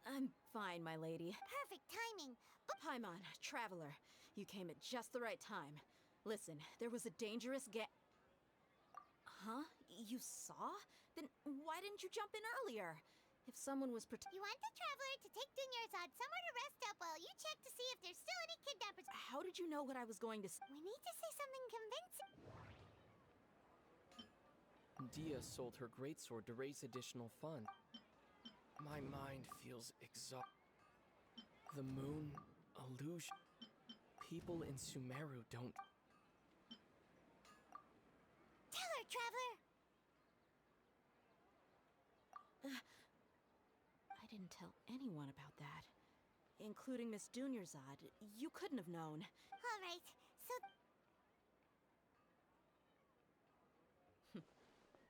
I'm fine, my lady. Perfect timing. Paimon, traveler, you came at just the right time. Listen, there was a dangerous Huh? You saw? Then why didn't you jump in earlier? If someone was You want the traveler to take Dunyarzad somewhere to rest up while you check to see if there's still any kidnappers— How did you know what I was going to say? We need to say something convincing. Dia sold her greatsword to raise additional funds. My mind feels exhausted. The moon, illusion. People in Sumeru don't— Tell her, traveler! I didn't tell anyone about that. Including Miss Dunyarzad. You couldn't have known. Alright, so—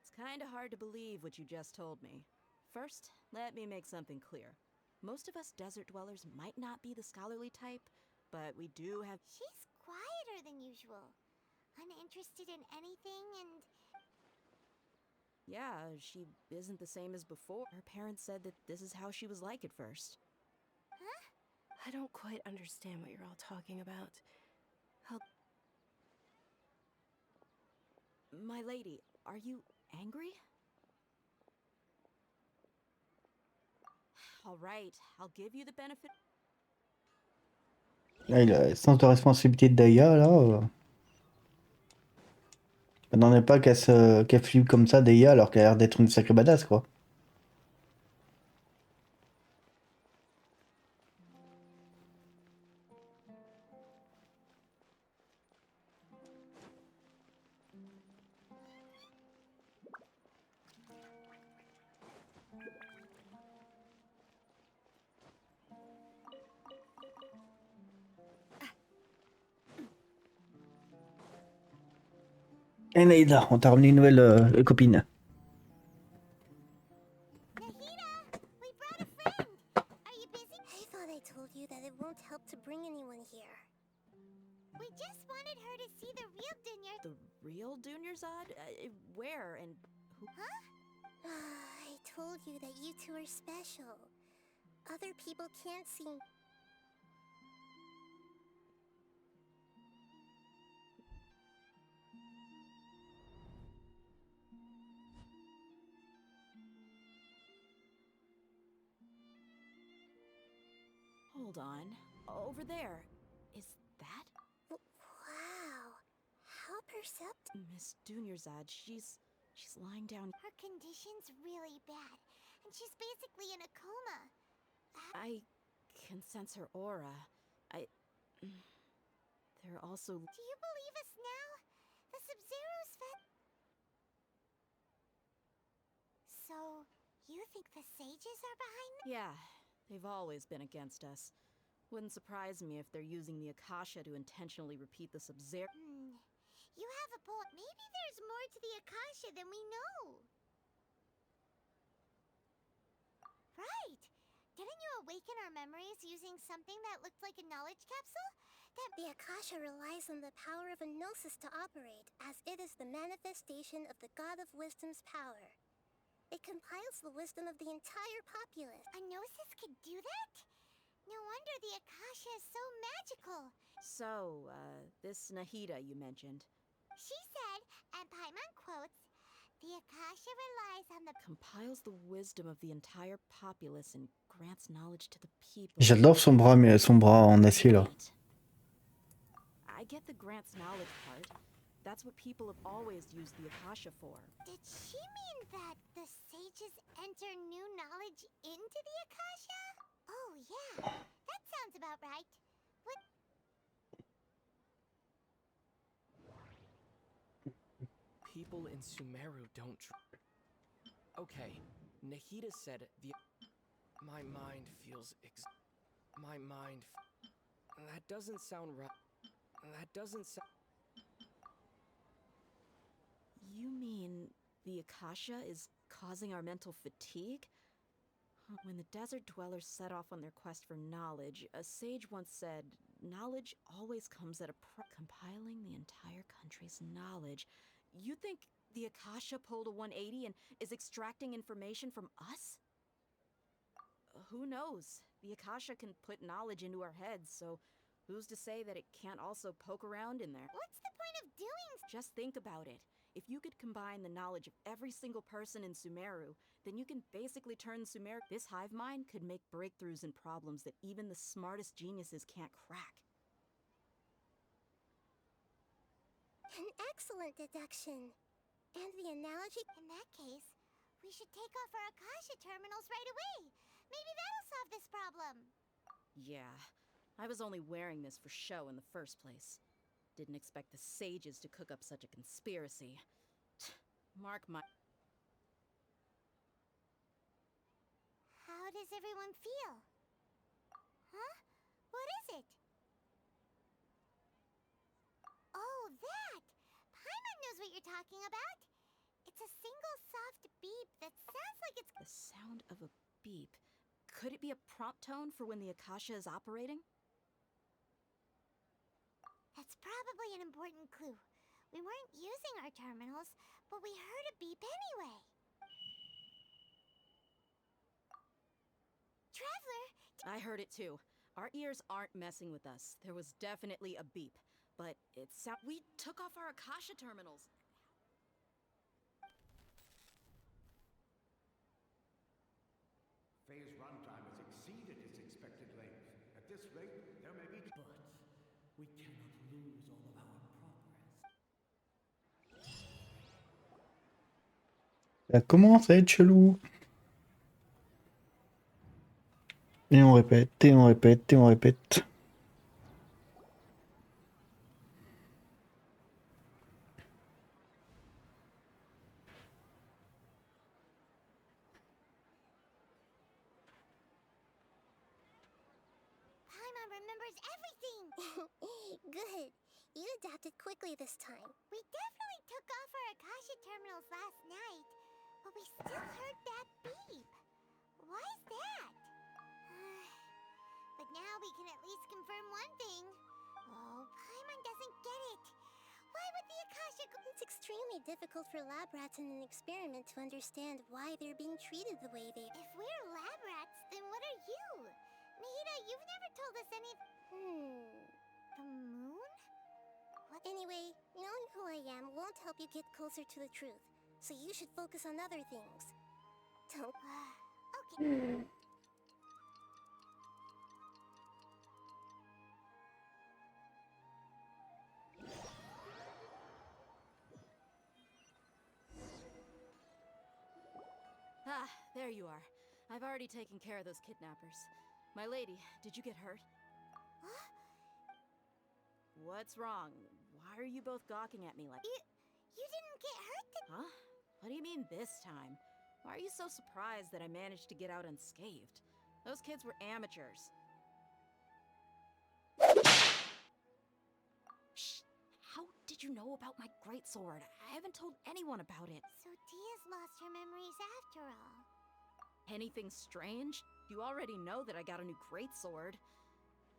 It's kinda hard to believe what you just told me. First, let me make something clear. Most of us desert dwellers might not be the scholarly type, but we do have— She's quieter than usual. Uninterested in anything and— Yeah, she isn't the same as before. Her parents said that this is how she was like at first. Huh? I don't quite understand what you're all talking about. My lady, are you angry? All right, I'll give you the benefit. Là, il a le sens de responsabilité de Daya, là. Je m'attendais pas qu'elle flippe comme ça, Daya, alors qu'elle a l'air d'être une sacrée badass, quoi. Et Naïda, on t'a ramené une nouvelle copine. Nahida! We brought a friend! Are you busy? I thought I told you that it won't help to bring anyone here. We just wanted her to see the real Dunyar— The real Dunyarzad? Where and who? Huh? I told you that you two are special. Other people can't see— Hold on. Over there. Is that? Wow. How perceptive. Miss Dunyarzad, she's lying down. Her condition's really bad, and she's basically in a coma. I can sense her aura. There are also— Do you believe us now? The Sub-Zero's fed— So, you think the sages are behind— Yeah, they've always been against us. Wouldn't surprise me if they're using the Akasha to intentionally repeat the Sub-Zero— You have a point. Maybe there's more to the Akasha than we know. Right. Didn't you awaken our memories using something that looked like a knowledge capsule? The Akasha relies on the power of a gnosis to operate, as it is the manifestation of the God of Wisdom's power. It compiles the wisdom of the entire populace. A gnosis could do that? No wonder the Akasha is so magical. So, this Nahida you mentioned. She said, and Paimon quotes, the Akasha relies on the... Compiles the wisdom of the entire populace and grants knowledge to the people. J'adore son bras, mais son bras en acier là. I get the grants knowledge part. That's what people have always used the Akasha for. Did she mean that the sages enter new knowledge into the Akasha? Oh yeah, that sounds about right. What? People in Sumeru don't Okay, Nahida said the... My mind feels My mind... That doesn't sound right. That doesn't sound... You mean the Akasha is causing our mental fatigue? When the desert dwellers set off on their quest for knowledge, a sage once said, knowledge always comes at a price. Compiling the entire country's knowledge. You think the Akasha pulled a 180 and is extracting information from us? Who knows? The Akasha can put knowledge into our heads, so who's to say that it can't also poke around in there? What's the point of doing? Just think about it. If you could combine the knowledge of every single person in Sumeru, then you can basically turn Sumeru. This hive mind could make breakthroughs in problems that even the smartest geniuses can't crack. An excellent deduction. And the analogy... In that case, we should take off our Akasha terminals right away. Maybe that'll solve this problem. Yeah, I was only wearing this for show in the first place. Didn't expect the sages to cook up such a conspiracy. Mark my... How does everyone feel? Huh? What is it? Oh, that! Paimon knows what you're talking about. It's a single soft beep that sounds like it's... The sound of a beep. Could it be a prompt tone for when the Akasha is operating? That's probably an important clue. We weren't using our terminals, but we heard a beep anyway. Traveler! I heard it too. Our ears aren't messing with us. There was definitely a beep. But it sound... We took off our Akasha terminals. Phase runtime has exceeded its expected length. At this rate, there may be... But we cannot lose all of our progress. Ça commence à être chelou. Et on répète, et on répète, et on répète. Paimon remembers everything! Good. You adapted quickly this time. We definitely took off our Akasha terminals last night, but we still heard that beep. Why is that? But now we can at least confirm one thing. Oh, Paimon doesn't get it. Why would the Akasha go... It's extremely difficult for lab rats in an experiment to understand why they're being treated the way they... If we're lab rats, then what are you? Nahida, you've never told us any... The moon? What? Anyway, knowing who I am won't help you get closer to the truth. So you should focus on other things. Don't... okay. Ah, there you are. I've already taken care of those kidnappers. My lady, did you get hurt? Huh? What's wrong? Why are you both gawking at me like... You didn't get hurt Huh? What do you mean this time? Why are you so surprised that I managed to get out unscathed? Those kids were amateurs. Shh! How did you know about my greatsword? I haven't told anyone about it. So Dia's lost her memories after all. Anything strange? You already know that I got a new greatsword.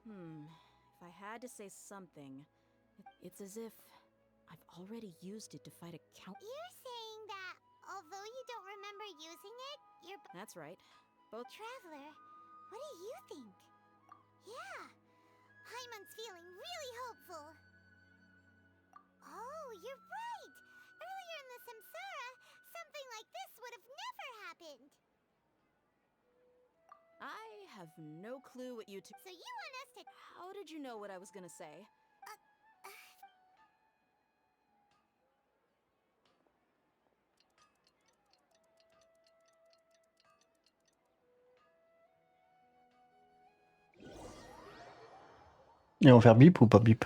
If I had to say something, it's as if I've already used it to fight a count. You're saying that Although you don't remember using it, you're... That's right. Both... Traveler, what do you think? Yeah, Paimon's feeling really hopeful. Oh, you're right! Earlier in the Samsara, something like this would have never happened. I have no clue what you two... So you want us to... How did you know what I was gonna say? Ils vont faire bip ou pas bip?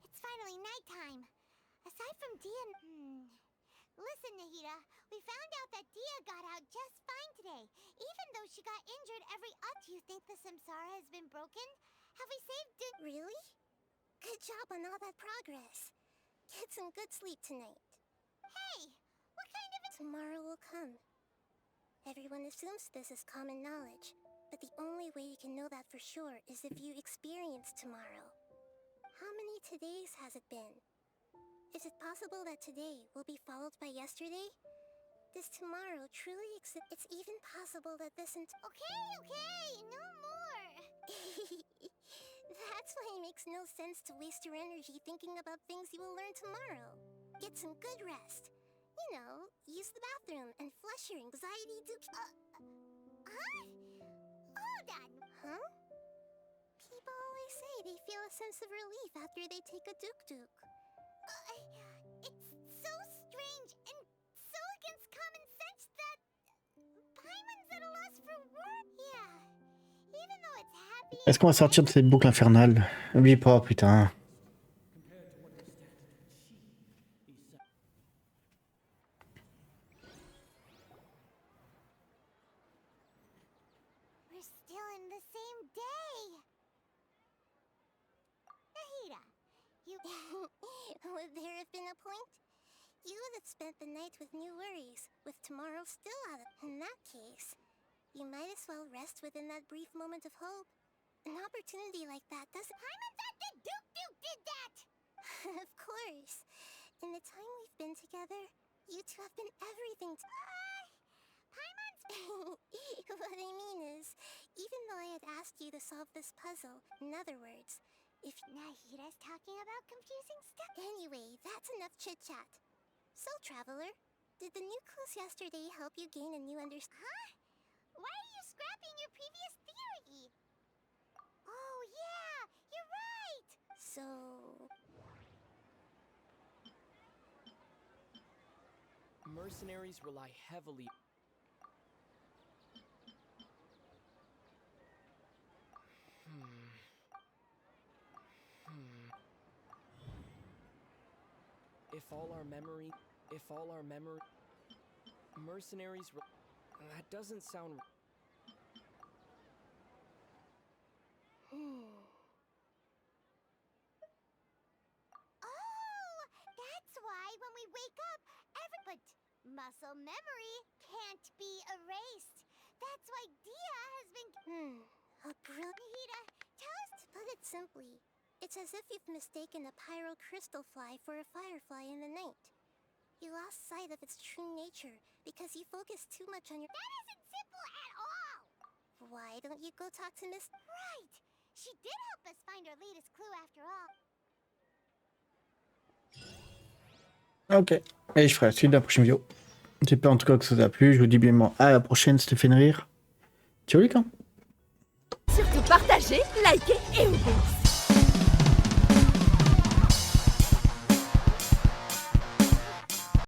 It's finally nighttime. Aside from Dia... Listen, Nahida, we found out that Dia got out just fine today. Even though she got injured every... Do you think the Samsara has been broken? Have we saved... Really? Good job on all that progress. Get some good sleep tonight. Hey, what kind of... Tomorrow will come. Everyone assumes this is common knowledge, but the only way you can know that for sure is if you experience tomorrow. How many todays has it been? Is it possible that today will be followed by yesterday? Does tomorrow truly exist? It's even possible that this Okay, no more! That's why it makes no sense to waste your energy thinking about things you will learn tomorrow. Get some good rest. You know, use the bathroom and flush your anxiety Huh? Hold on! Huh? People always say they feel a sense of relief after they take a duk-duk. It's so strange and so against common sense that... Paimon's at a loss for words. Yeah, even though it's happy... Est-ce qu'on va sortir de cette boucle infernale? Oublie pas, putain. We're still in the same day. Nahida, you... Would there have been a point? You would have spent the night with new worries, with tomorrow still out of... In that case, you might as well rest within that brief moment of hope. An opportunity like that doesn't... Paimon's at the Duke did that! Of course. In the time we've been together, you two have been everything to... Paimon's... What I mean is, even though I had asked you to solve this puzzle, in other words, if... Nahida's talking about confusing stuff. Anyway, that's enough chit-chat. So, Traveler, did the new clues yesterday help you gain a new understanding? Huh? Why are you scrapping your previous theory? Oh, yeah, you're right! So... Mercenaries rely heavily... If all our memory... Mercenaries... That doesn't sound... Oh, that's why when we wake up, but muscle memory can't be erased. That's why Dia has been... A brilliant... Nahida, tell us... To put it simply, it's as if you've mistaken a pyro crystal fly for a firefly in the night. You lost sight of its true nature because you focused too much on your... That isn't simple at all! Why don't you go talk to Miss... Right! She did help us find our latest clue after all. Ok, et je ferai la suite de la prochaine vidéo. J'espère en tout cas que ça vous a plu. Je vous dis bien à la prochaine, c'était fait rire. Ciao les gars. Surtout partagez, likez et oubliez.